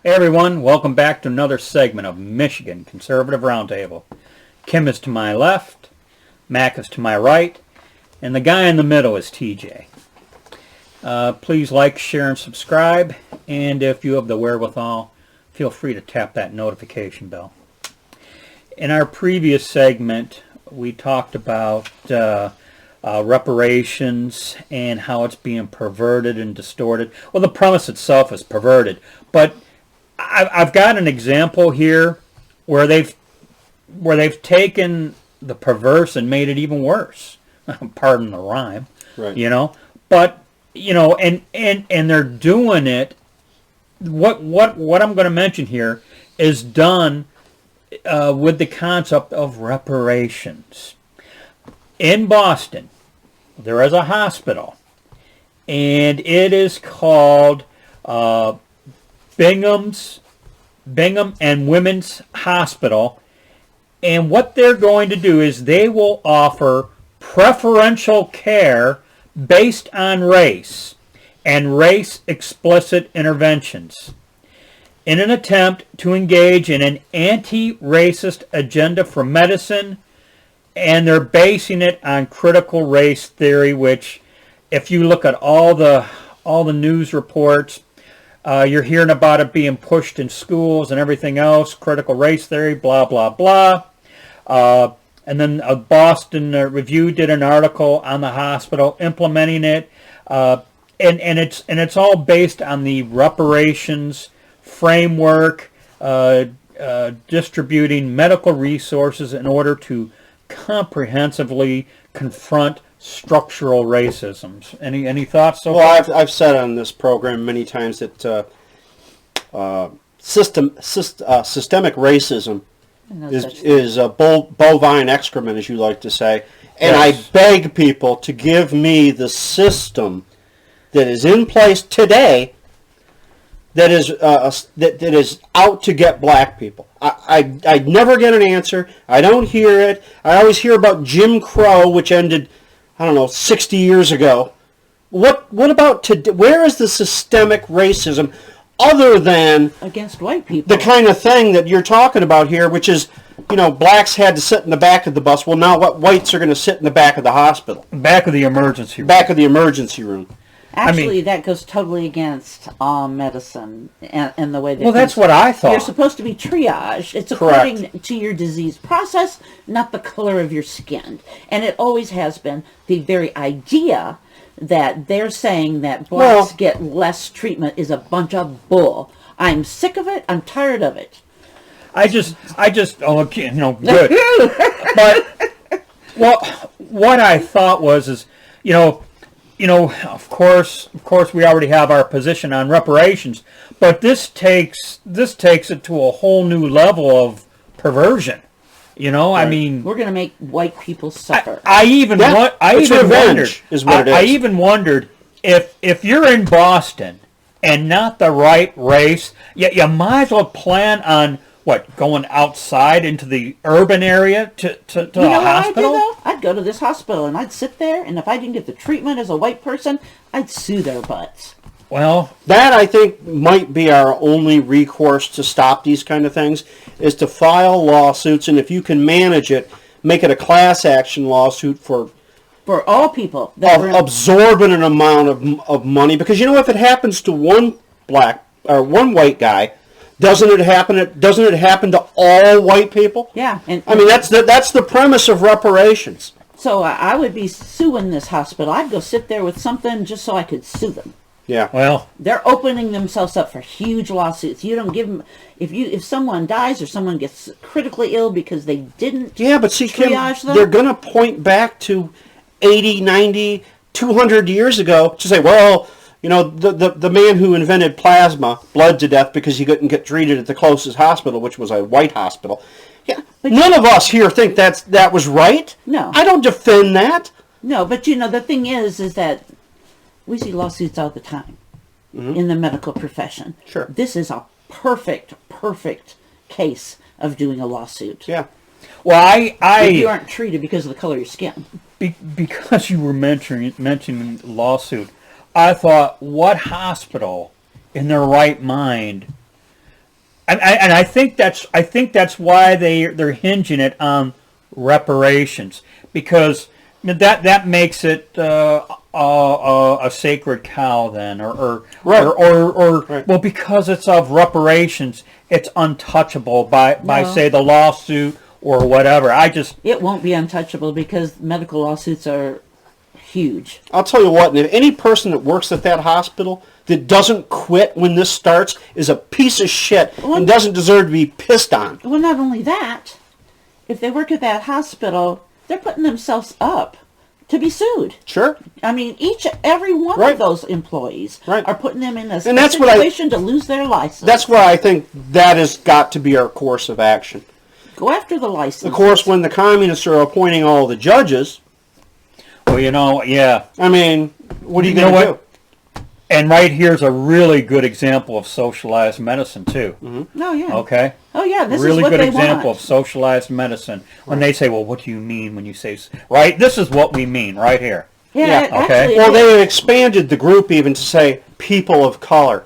Hey everyone, welcome back to another segment of Michigan Conservative Roundtable. Kim is to my left, Mac is to my right, and the guy in the middle is TJ. Please like, share, and subscribe, and if you have the wherewithal, feel free to tap that notification bell. In our previous segment, we talked about reparations and how it's being perverted and distorted. Well, the premise itself is perverted, but I've got an example here where they've taken the perverse and made it even worse. Pardon the rhyme, right? But and they're doing it. What I'm going to mention here is done with the concept of reparations. In Boston, there is a hospital, and it is called Bingham and Women's Hospital, and what they're going to do is they will offer preferential care based on race and race-explicit interventions in an attempt to engage in an anti-racist agenda for medicine, and they're basing it on critical race theory, which if you look at all the news reports, you're hearing about it being pushed in schools and everything else, critical race theory, blah, blah, blah. And then a Boston Review did an article on the hospital implementing it. And it's all based on the reparations framework, distributing medical resources in order to comprehensively confront structural racisms. Any thoughts so far? Well, I've said on this program many times that systemic racism is bovine excrement, as you like to say. And yes. I beg people to give me the system that is in place today that is that is out to get black people. I never get an answer. I don't hear it. I always hear about Jim Crow, which ended, 60 years ago. What about today? Where is the systemic racism other than against white people? The kind of thing that you're talking about here, which is, blacks had to sit in the back of the bus. Well, now what whites are going to sit in the back of the hospital? Back of the emergency room. Back of the emergency room. Actually, that goes totally against medicine and the way that... Well, that's what I thought. You're supposed to be triaged. It's according to your disease process, not the color of your skin. And it always has been. The very idea that they're saying that blacks get less treatment is a bunch of bull. I'm sick of it. I'm tired of it. Good. But what I thought was of course, we already have our position on reparations, but this takes it to a whole new level of perversion. Right. I mean, we're going to make white people suffer. I even wondered if you're in Boston and not the right race, you might as well plan on going outside into the urban area to a hospital. I'd go to this hospital and I'd sit there, and if I didn't get the treatment as a white person, I'd sue their butts. Well, that I think might be our only recourse to stop these kind of things, is to file lawsuits, and if you can manage it, make it a class action lawsuit for all people. Absorbent amount of money, because if it happens to one black or one white guy, doesn't it happen to all white people? Yeah, that's the premise of reparations. So I would be suing this hospital. I'd go sit there with something just so I could sue them. Yeah. Well, they're opening themselves up for huge lawsuits. You don't give them if someone dies or someone gets critically ill because they didn't. Yeah, but see, Kim, them. They're going to point back to 80, 90, 200 years ago to say, well, the man who invented plasma bled to death because he couldn't get treated at the closest hospital, which was a white hospital. Yeah, but none of us here think that was right. No, I don't defend that. No, but the thing is that we see lawsuits all the time in the medical profession. Sure, this is a perfect case of doing a lawsuit. Yeah. Well, if you aren't treated because of the color of your skin. Because you were mentioning lawsuit, I thought, what hospital in their right mind And I think that's why they're hinging it on reparations, because that makes it a sacred cow then, or Right. well, because it's of reparations, it's untouchable by say the lawsuit or whatever. It won't be untouchable because medical lawsuits are huge. I'll tell you what, if any person that works at that hospital that doesn't quit when this starts is a piece of shit and doesn't deserve to be pissed on. Well, not only that, if they work at that hospital, they're putting themselves up to be sued. Sure. I mean, every one of those employees are putting them in a situation to lose their license. That's why I think that has got to be our course of action. Go after the license. Of course, when the communists are appointing all the judges, well, yeah. I mean, what are you going to do? And right here's a really good example of socialized medicine too. Mm-hmm. Oh yeah. Okay. Oh yeah. This really is what good they example want. of socialized medicine. When they say, "Well, what do you mean when you say?" Right. This is what we mean right here. Yeah. Yeah. Okay. Actually, Well, they expanded the group even to say people of color.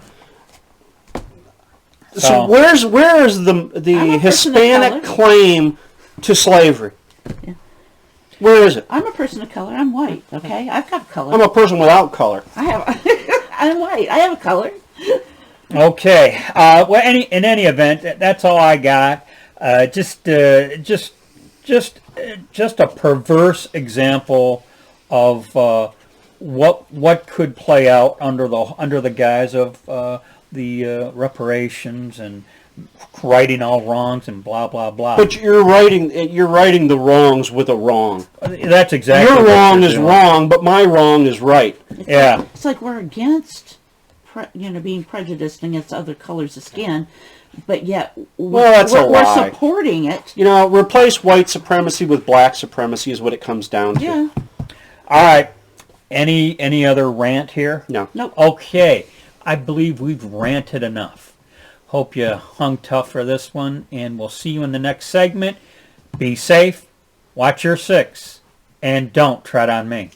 So where is the I'm a person of Hispanic color. claim to slavery? Yeah. Where is it? I'm a person of color. I'm white. Okay. I've got color. I'm a person without color. I have. I'm white. I have a color. Okay. Well, in any event, that's all I got. Just a perverse example of what could play out under the guise of the reparations and righting all wrongs and blah blah blah. But you're writing the wrongs with a wrong. That's exactly Your what wrong you're is doing. wrong, but my wrong is right. Yeah. It's like we're against, being prejudiced against other colors of skin, but yet we're supporting it. You know, replace white supremacy with black supremacy is what it comes down to. Yeah. All right. Any other rant here? No. Nope. Okay. I believe we've ranted enough. Hope you hung tough for this one, and we'll see you in the next segment. Be safe, watch your six, and don't tread on me.